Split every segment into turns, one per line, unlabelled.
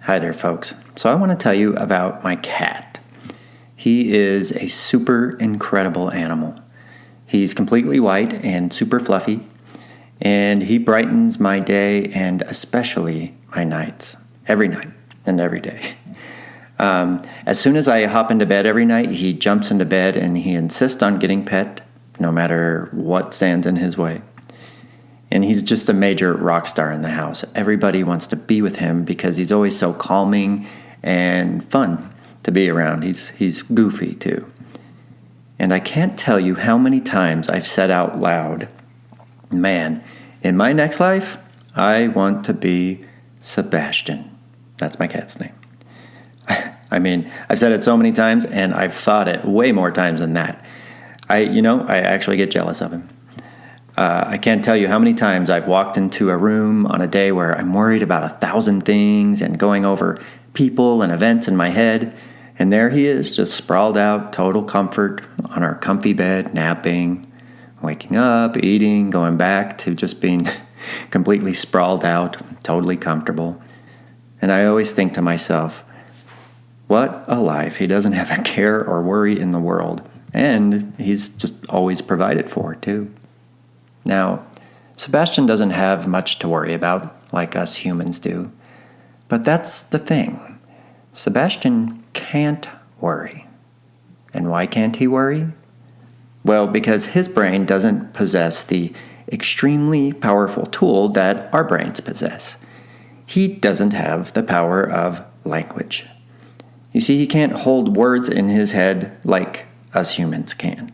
Hi there, folks. So I want to tell you about my cat. He is a super incredible animal. He's completely white and super fluffy, and he brightens my day and especially my nights, every night and every day. As soon as I hop into bed every night, he jumps into bed and he insists on getting pet, no matter what stands in his way. And he's just a major rock star in the house. Everybody wants to be with him because he's always so calming and fun to be around. He's goofy too. And I can't tell you how many times I've said out loud, man, in my next life, I want to be Sebastian. That's my cat's name. I mean, I've said it so many times, and I've thought it way more times than that. I actually get jealous of him. I can't tell you how many times I've walked into a room on a day where I'm worried about 1,000 things and going over people and events in my head, and there he is, just sprawled out, total comfort, on our comfy bed, napping, waking up, eating, going back to just being completely sprawled out, totally comfortable. And I always think to myself, what a life. He doesn't have a care or worry in the world, and he's just always provided for, too. Now, Sebastian doesn't have much to worry about, like us humans do. But that's the thing. Sebastian can't worry. And why can't he worry? Well, because his brain doesn't possess the extremely powerful tool that our brains possess. He doesn't have the power of language. You see, he can't hold words in his head like us humans can.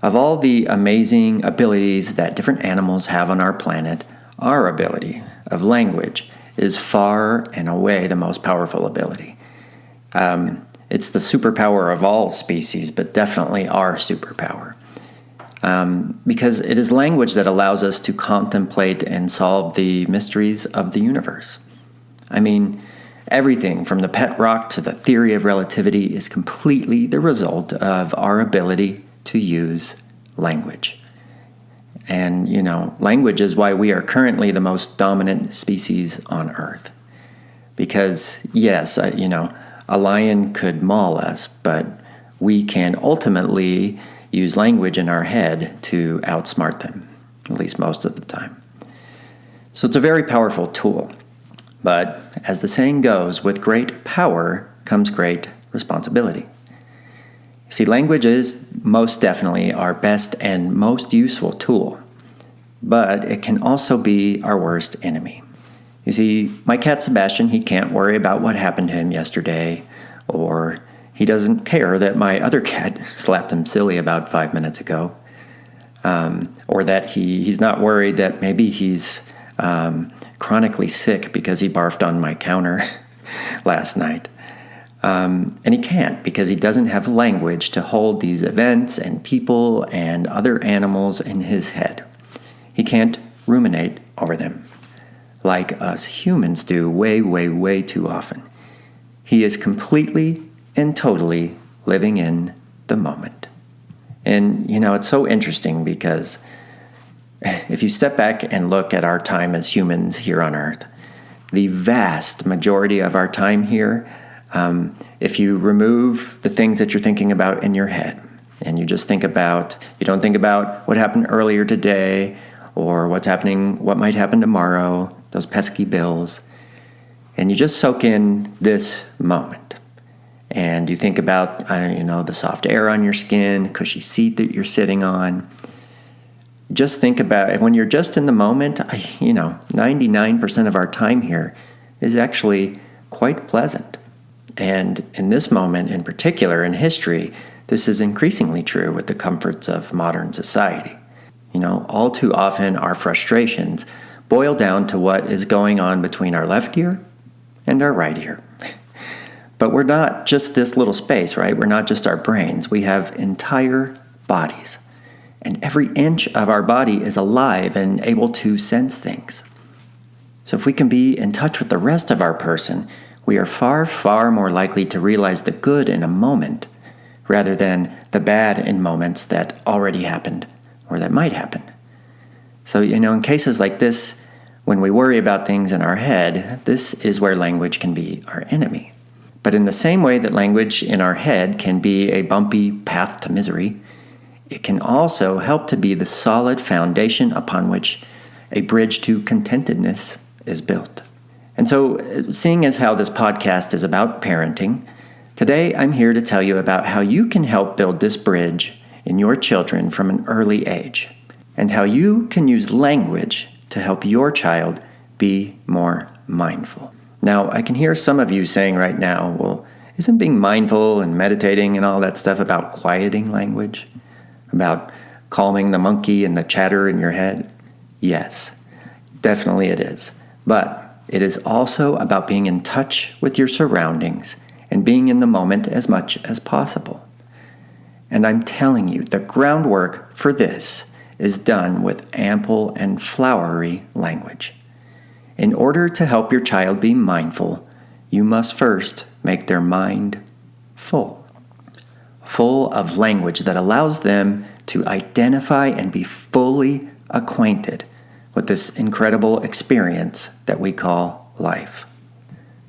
Of all the amazing abilities that different animals have on our planet, our ability of language is far and away the most powerful ability. It's the superpower of all species, but definitely our superpower. Because it is language that allows us to contemplate and solve the mysteries of the universe. I mean, everything from the pet rock to the theory of relativity is completely the result of our ability to use language. And, language is why we are currently the most dominant species on Earth. Because, yes, a lion could maul us, but we can ultimately use language in our head to outsmart them, at least most of the time. So it's a very powerful tool. But as the saying goes, with great power comes great responsibility. See, language is most definitely our best and most useful tool, but it can also be our worst enemy. You see, my cat Sebastian, he can't worry about what happened to him yesterday, or he doesn't care that my other cat slapped him silly about 5 minutes ago, or that he's not worried that maybe he's chronically sick because he barfed on my counter last night. And he can't because he doesn't have language to hold these events and people and other animals in his head. He can't ruminate over them like us humans do way, way, way too often. He is completely and totally living in the moment. And, it's so interesting because if you step back and look at our time as humans here on Earth, the vast majority of our time here, if you remove the things that you're thinking about in your head, and you don't think about what happened earlier today, or what might happen tomorrow, those pesky bills, and you just soak in this moment. And you think about, the soft air on your skin, cushy seat that you're sitting on. Just think about it. When you're just in the moment, 99% of our time here is actually quite pleasant. And in this moment in particular in history, this is increasingly true with the comforts of modern society. All too often our frustrations boil down to what is going on between our left ear and our right ear. But we're not just this little space, right? We're not just our brains. We have entire bodies. And every inch of our body is alive and able to sense things. So if we can be in touch with the rest of our person, we are far, far more likely to realize the good in a moment rather than the bad in moments that already happened or that might happen. So, in cases like this, When we worry about things in our head, this is where language can be our enemy. But in the same way that language in our head can be a bumpy path to misery, it can also help to be the solid foundation upon which a bridge to contentedness is built. And so, seeing as how this podcast is about parenting, today I'm here to tell you about how you can help build this bridge in your children from an early age, and how you can use language to help your child be more mindful. Now, I can hear some of you saying right now, well, isn't being mindful and meditating and all that stuff about quieting language? About calming the monkey and the chatter in your head? Yes, definitely it is. But it is also about being in touch with your surroundings and being in the moment as much as possible. And I'm telling you, the groundwork for this is done with ample and flowery language. In order to help your child be mindful, you must first make their mind full of language that allows them to identify and be fully acquainted with this incredible experience that we call life.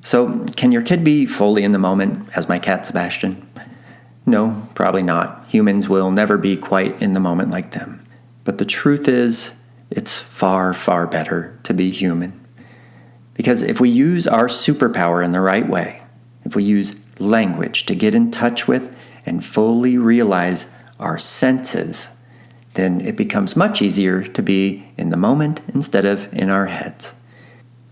So, can your kid be fully in the moment, as my cat Sebastian? No, probably not. Humans will never be quite in the moment like them. But the truth is, it's far, far better to be human. Because if we use our superpower in the right way, if we use language to get in touch with and fully realize our senses, then it becomes much easier to be in the moment instead of in our heads.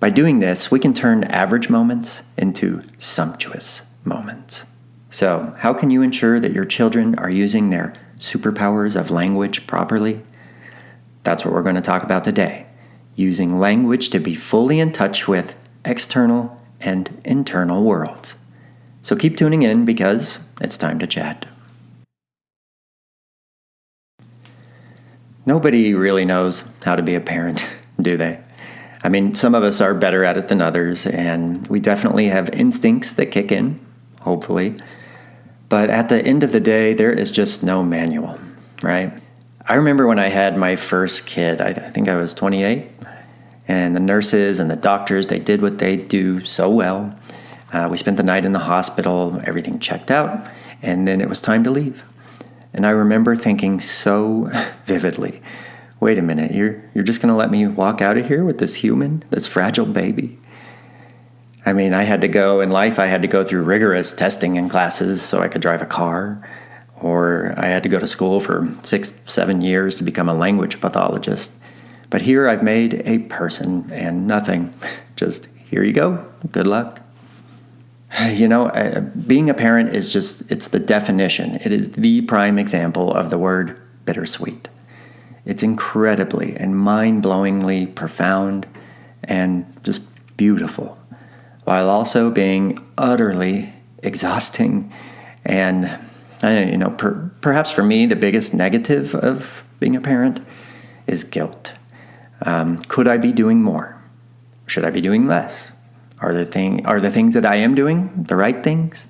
By doing this, we can turn average moments into sumptuous moments. So, how can you ensure that your children are using their superpowers of language properly? That's what we're going to talk about today. Using language to be fully in touch with external and internal worlds. So keep tuning in because it's time to chat. Nobody really knows how to be a parent, do they? I mean, some of us are better at it than others, and we definitely have instincts that kick in, hopefully. But at the end of the day, there is just no manual, right? I remember when I had my first kid, I think I was 28, and the nurses and the doctors, they did what they do so well. We spent the night in the hospital, everything checked out, and then it was time to leave. And I remember thinking so vividly, wait a minute, you're just going to let me walk out of here with this human, this fragile baby? I mean, I had to go through rigorous testing and classes so I could drive a car, or I had to go to school for 6-7 years to become a language pathologist. But here I've made a person and nothing. Just, here you go. Good luck. You know, being a parent is it's the definition. It is the prime example of the word bittersweet. It's incredibly and mind-blowingly profound and just beautiful, while also being utterly exhausting. And, perhaps for me, the biggest negative of being a parent is guilt. Could I be doing more? Should I be doing less? Are the things that I am doing the right things?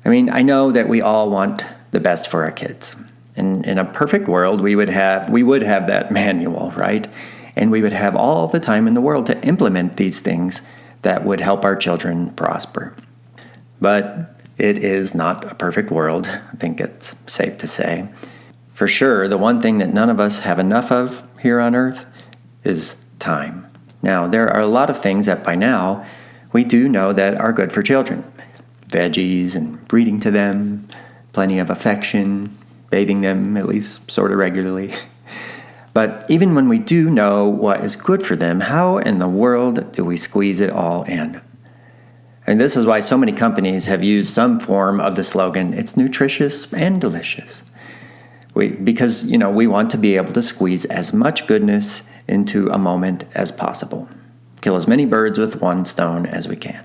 I mean, I know that we all want the best for our kids. And in a perfect world, we would have that manual, right? And we would have all the time in the world to implement these things that would help our children prosper. But it is not a perfect world, I think it's safe to say. For sure, the one thing that none of us have enough of here on earth is time. Now, there are a lot of things that by now we do know that are good for children. Veggies and reading to them, plenty of affection, bathing them at least sort of regularly. But even when we do know what is good for them, how in the world do we squeeze it all in? And this is why so many companies have used some form of the slogan, it's nutritious and delicious. Because we want to be able to squeeze as much goodness into a moment as possible. Kill as many birds with one stone as we can.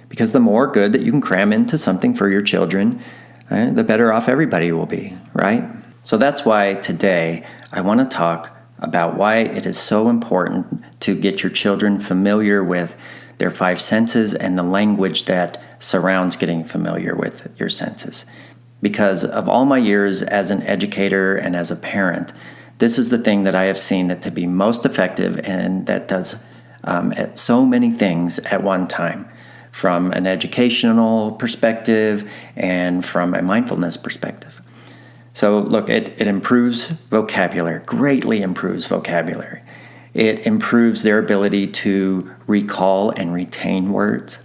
Because the more good that you can cram into something for your children, the better off everybody will be, right? So that's why today I want to talk about why it is so important to get your children familiar with their 5 senses and the language that surrounds getting familiar with your senses. Because of all my years as an educator and as a parent, this is the thing that I have seen that to be most effective and that does at so many things at one time, from an educational perspective and from a mindfulness perspective. So look, it improves vocabulary, greatly improves vocabulary. It improves their ability to recall and retain words.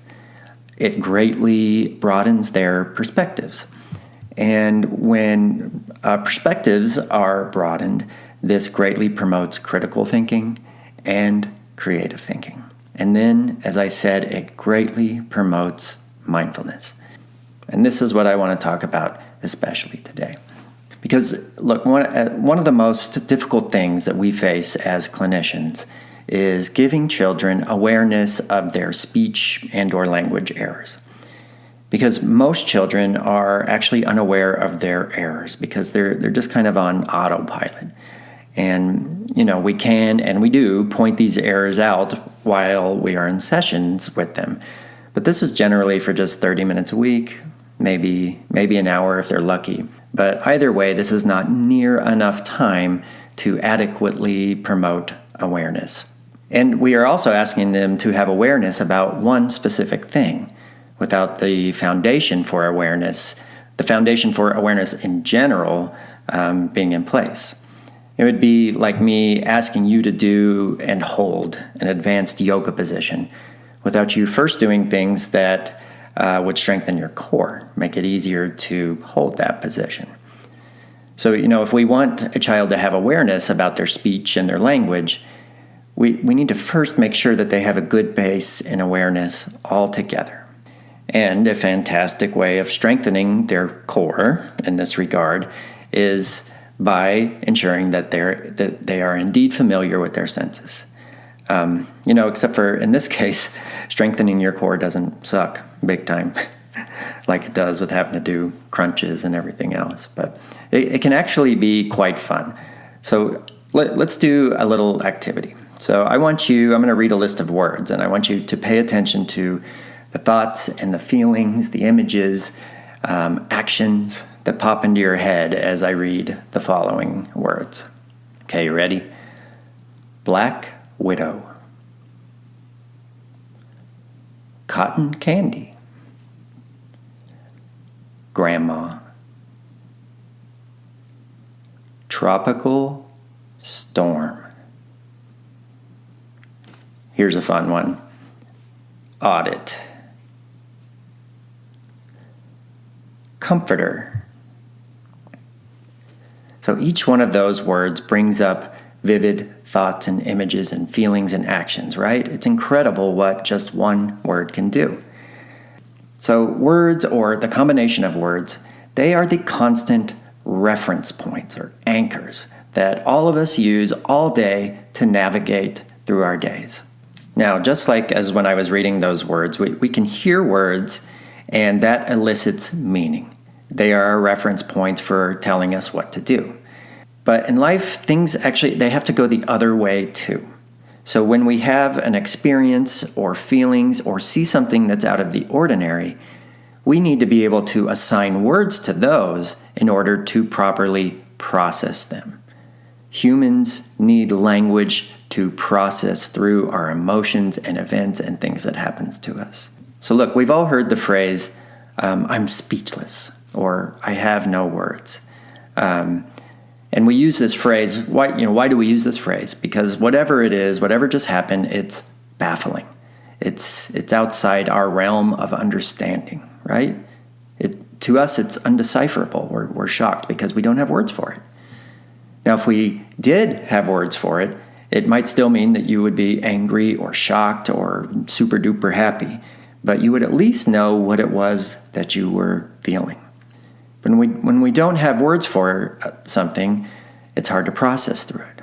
It greatly broadens their perspectives. And when perspectives are broadened, this greatly promotes critical thinking and creative thinking. And then, as I said, it greatly promotes mindfulness. And this is what I want to talk about especially today. Because, look, one of the most difficult things that we face as clinicians is giving children awareness of their speech and or language errors. Because most children are actually unaware of their errors because they're just kind of on autopilot. And, we can and we do point these errors out while we are in sessions with them. But this is generally for just 30 minutes a week, maybe an hour if they're lucky. But either way, this is not near enough time to adequately promote awareness. And we are also asking them to have awareness about one specific thing without the foundation for awareness, the foundation for awareness in general being in place. It would be like me asking you to do and hold an advanced yoga position without you first doing things that would strengthen your core, make it easier to hold that position. So, if we want a child to have awareness about their speech and their language, we need to first make sure that they have a good base in awareness altogether. And a fantastic way of strengthening their core in this regard is by ensuring that they are indeed familiar with their senses. Except for, in this case, strengthening your core doesn't suck big time like it does with having to do crunches and everything else. But it can actually be quite fun. So let's do a little activity. So I'm going to read a list of words, and I want you to pay attention to the thoughts and the feelings, the images, actions that pop into your head as I read the following words. Okay, you ready? Black widow. Cotton candy. Grandma. Tropical storm. Here's a fun one. Audit. Comforter. So each one of those words brings up vivid thoughts and images and feelings and actions, right? It's incredible what just one word can do. So words, or the combination of words, they are the constant reference points or anchors that all of us use all day to navigate through our days. Now, just like as when I was reading those words, we can hear words and that elicits meaning. They are reference points for telling us what to do. But in life, things actually, they have to go the other way too. So when we have an experience or feelings or see something that's out of the ordinary, we need to be able to assign words to those in order to properly process them. Humans need language to process through our emotions and events and things that happens to us. So look, we've all heard the phrase, I'm speechless, or I have no words. And we use this phrase, why do we use this phrase? Because whatever it is, whatever just happened, it's baffling. It's outside our realm of understanding, right? To us, it's undecipherable. We're shocked because we don't have words for it. Now, if we did have words for it, it might still mean that you would be angry or shocked or super duper happy, but you would at least know what it was that you were feeling. But when we don't have words for something, it's hard to process through it.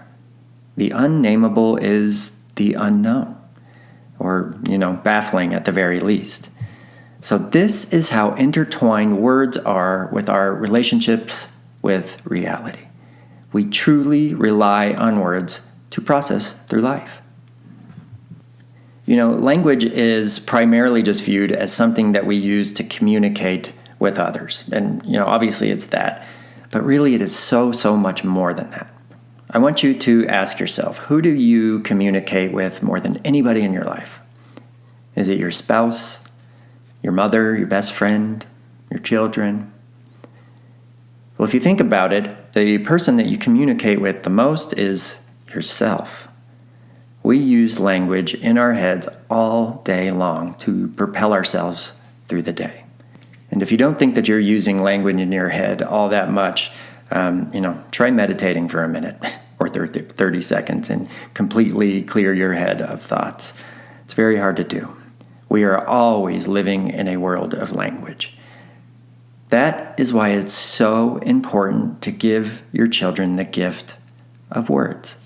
The unnameable is the unknown, or, baffling at the very least. So this is how intertwined words are with our relationships with reality. We truly rely on words to process through life. Language is primarily just viewed as something that we use to communicate with others. And, obviously it's that. But really it is so much more than that. I want you to ask yourself, who do you communicate with more than anybody in your life? Is it your spouse, your mother, your best friend, your children? Well, if you think about it, the person that you communicate with the most is yourself. We use language in our heads all day long to propel ourselves through the day. And if you don't think that you're using language in your head all that much, try meditating for a minute or 30 seconds and completely clear your head of thoughts. It's very hard to do. We are always living in a world of language. That is why it's so important to give your children the gift of words,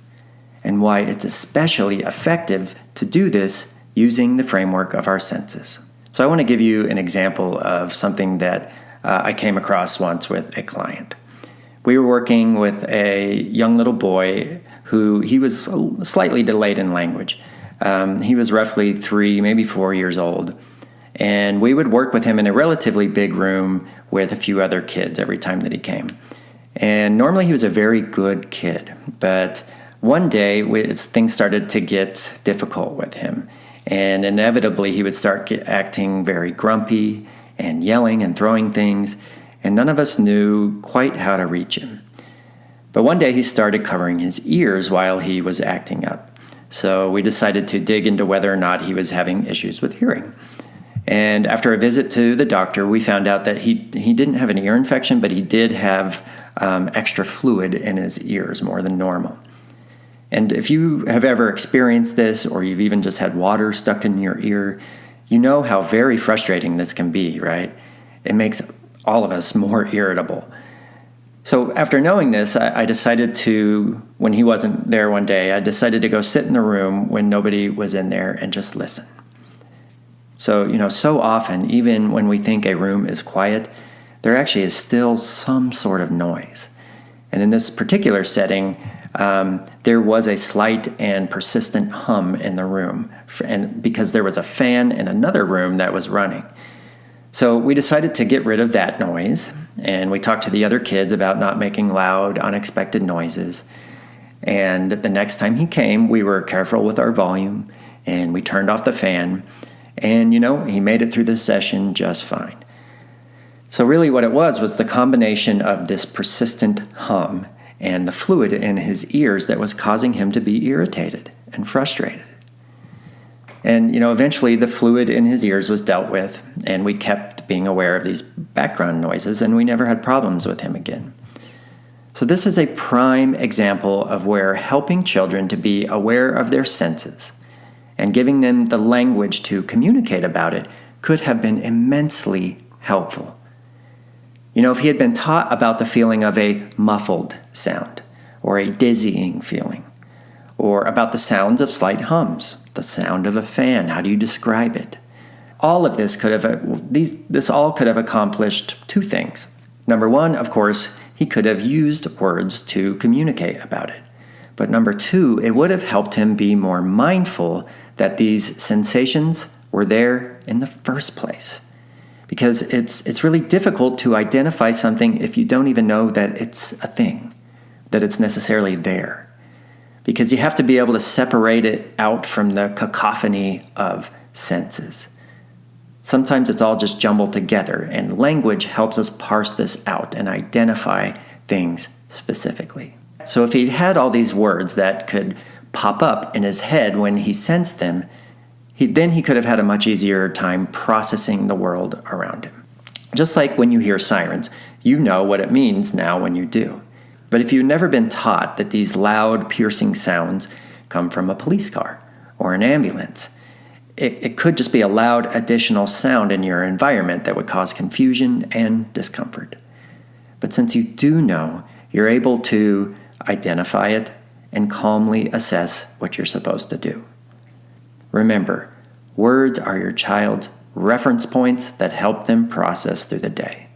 and why it's especially effective to do this using the framework of our senses. So I want to give you an example of something that I came across once with a client. We were working with a young little boy who he was slightly delayed in language. He was roughly 3, maybe 4 years old. And we would work with him in a relatively big room with a few other kids every time that he came. And normally he was a very good kid. But one day things started to get difficult with him. And inevitably he would start acting very grumpy and yelling and throwing things. And none of us knew quite how to reach him. But one day he started covering his ears while he was acting up. So we decided to dig into whether or not he was having issues with hearing. And after a visit to the doctor, we found out that he didn't have an ear infection, but he did have extra fluid in his ears, more than normal. And if you have ever experienced this, or you've even just had water stuck in your ear, you know how very frustrating this can be, right? It makes all of us more irritable. So after knowing this, I decided to, when he wasn't there one day, I decided to go sit in the room when nobody was in there and just listen. So, so often, even when we think a room is quiet, there actually is still some sort of noise. And in this particular setting, there was a slight and persistent hum in the room, and because there was a fan in another room that was running. So we decided to get rid of that noise, and we talked to the other kids about not making loud, unexpected noises. And the next time he came, we were careful with our volume, and we turned off the fan, and he made it through the session just fine. So really what it was the combination of this persistent hum and the fluid in his ears that was causing him to be irritated and frustrated. And, eventually the fluid in his ears was dealt with, and we kept being aware of these background noises, and we never had problems with him again. So this is a prime example of where helping children to be aware of their senses and giving them the language to communicate about it could have been immensely helpful. If he had been taught about the feeling of a muffled sound, or a dizzying feeling, or about the sounds of slight hums, the sound of a fan, how do you describe it? All of this this all could have accomplished two things. Number one, of course, he could have used words to communicate about it. But number two, it would have helped him be more mindful that these sensations were there in the first place. Because it's really difficult to identify something if you don't even know that it's a thing, that it's necessarily there. Because you have to be able to separate it out from the cacophony of senses. Sometimes it's all just jumbled together, and language helps us parse this out and identify things specifically. So if he'd had all these words that could pop up in his head when he sensed them, then he could have had a much easier time processing the world around him. Just like when you hear sirens, you know what it means now when you do. But if you've never been taught that these loud, piercing sounds come from a police car or an ambulance, it could just be a loud additional sound in your environment that would cause confusion and discomfort. But since you do know, you're able to identify it and calmly assess what you're supposed to do. Remember, words are your child's reference points that help them process through the day.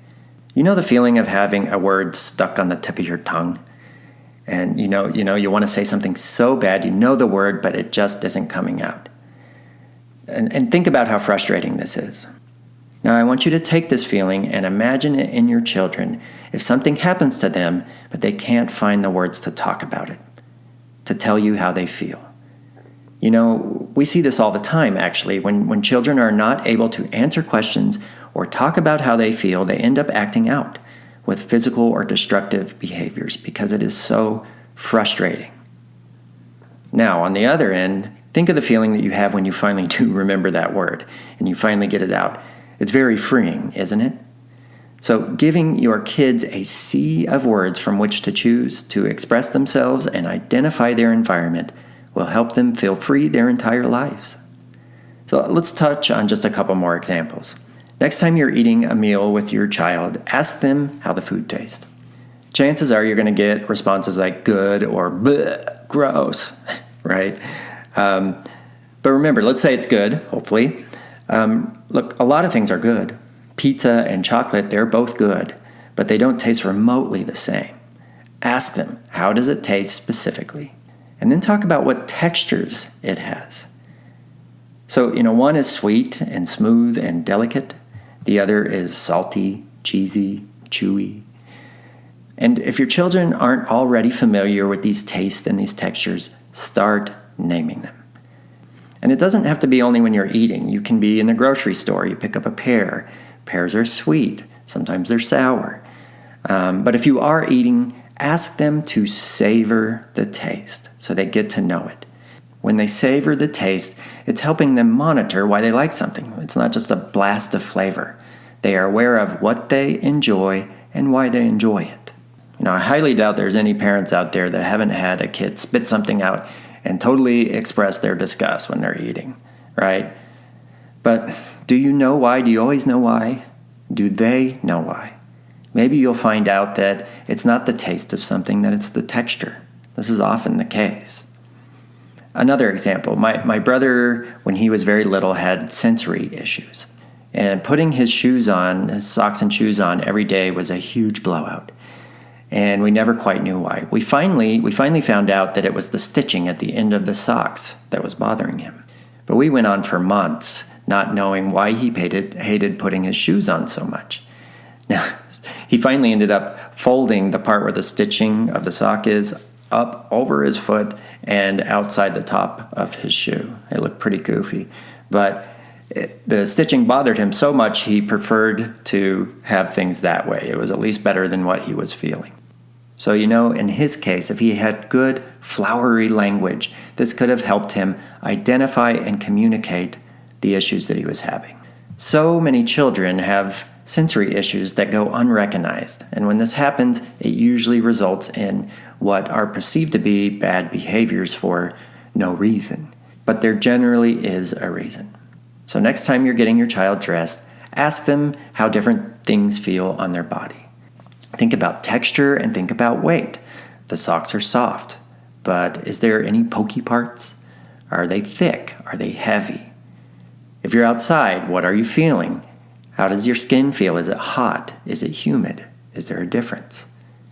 You know the feeling of having a word stuck on the tip of your tongue? And you want to say something so bad, you know the word, but it just isn't coming out. And think about how frustrating this is. Now I want you to take this feeling and imagine it in your children if something happens to them, but they can't find the words to talk about it. to tell you how they feel. You know, we see this all the time, actually. When children are not able to answer questions or talk about how they feel, they end up acting out with physical or destructive behaviors because it is so frustrating. Now, on the other end, think of the feeling that you have when you finally do remember that word and you finally get it out. It's very freeing, isn't it? So giving your kids a sea of words from which to choose to express themselves and identify their environment will help them feel free their entire lives. So let's touch on just a couple more examples. Next time you're eating a meal with your child, ask them how the food tastes. Chances are you're going to get responses like good or bleh, gross, right? But remember, let's say it's good, hopefully. Look, a lot of things are good. Pizza and chocolate, they're both good, but they don't taste remotely the same. Ask them, how does it taste specifically? And then talk about what textures it has. So, one is sweet and smooth and delicate. The other is salty, cheesy, chewy. And if your children aren't already familiar with these tastes and these textures, start naming them. And it doesn't have to be only when you're eating. You can be in the grocery store. You pick up a pear. Pears are sweet. Sometimes they're sour. But if you are eating, ask them to savor the taste so they get to know it. When they savor the taste, it's helping them monitor why they like something. It's not just a blast of flavor. They are aware of what they enjoy and why they enjoy it. I highly doubt there's any parents out there that haven't had a kid spit something out and totally express their disgust when they're eating, right? But do you know why? Do you always know why? Do they know why? Maybe you'll find out that it's not the taste of something, that it's the texture. This is often the case. Another example, my brother, when he was very little, had sensory issues. And putting his socks and shoes on every day was a huge blowout. And we never quite knew why. We finally found out that it was the stitching at the end of the socks that was bothering him. But we went on for months not knowing why he hated putting his shoes on so much. Now, he finally ended up folding the part where the stitching of the sock is up over his foot and outside the top of his shoe. It looked pretty goofy. But the stitching bothered him so much he preferred to have things that way. It was at least better than what he was feeling. So, in his case, if he had good, flowery language, this could have helped him identify and communicate the issues that he was having. So many children have sensory issues that go unrecognized, and when this happens, it usually results in what are perceived to be bad behaviors for no reason. But there generally is a reason. So next time you're getting your child dressed, ask them how different things feel on their body. Think about texture and think about weight. The socks are soft, but is there any pokey parts? Are they thick? Are they heavy? If you're outside, what are you feeling? How does your skin feel? Is it hot? Is it humid? Is there a difference?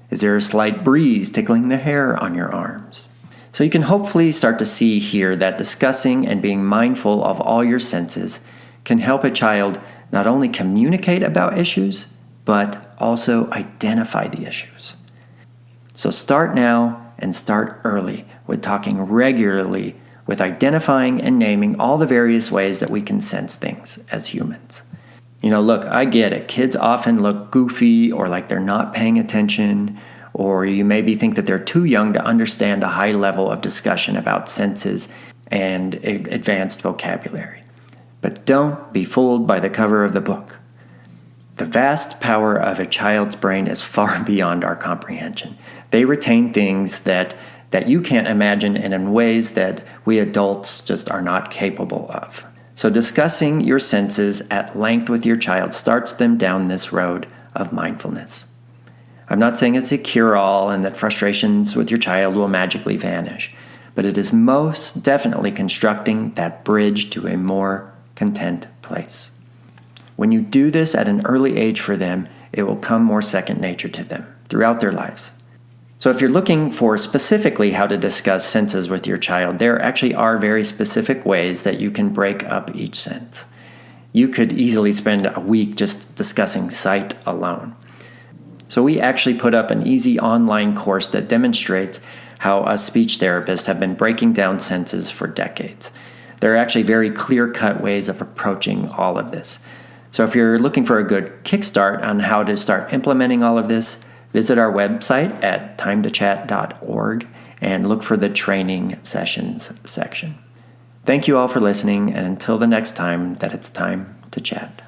Is there a slight breeze tickling the hair on your arms? So you can hopefully start to see here that discussing and being mindful of all your senses can help a child not only communicate about issues, but also identify the issues. So start now and start early with talking regularly, with identifying and naming all the various ways that we can sense things as humans. Look, I get it. Kids often look goofy or like they're not paying attention, or you maybe think that they're too young to understand a high level of discussion about senses and advanced vocabulary. But don't be fooled by the cover of the book. The vast power of a child's brain is far beyond our comprehension. They retain things that you can't imagine and in ways that we adults just are not capable of. So discussing your senses at length with your child starts them down this road of mindfulness. I'm not saying it's a cure-all and that frustrations with your child will magically vanish, but it is most definitely constructing that bridge to a more content place. When you do this at an early age for them, it will come more second nature to them throughout their lives. So if you're looking for specifically how to discuss senses with your child, there actually are very specific ways that you can break up each sense. You could easily spend a week just discussing sight alone. So we actually put up an easy online course that demonstrates how us speech therapists have been breaking down senses for decades. There are actually very clear-cut ways of approaching all of this. So if you're looking for a good kickstart on how to start implementing all of this, visit our website at timetochat.org and look for the training sessions section. Thank you all for listening, and until the next time that it's time to chat.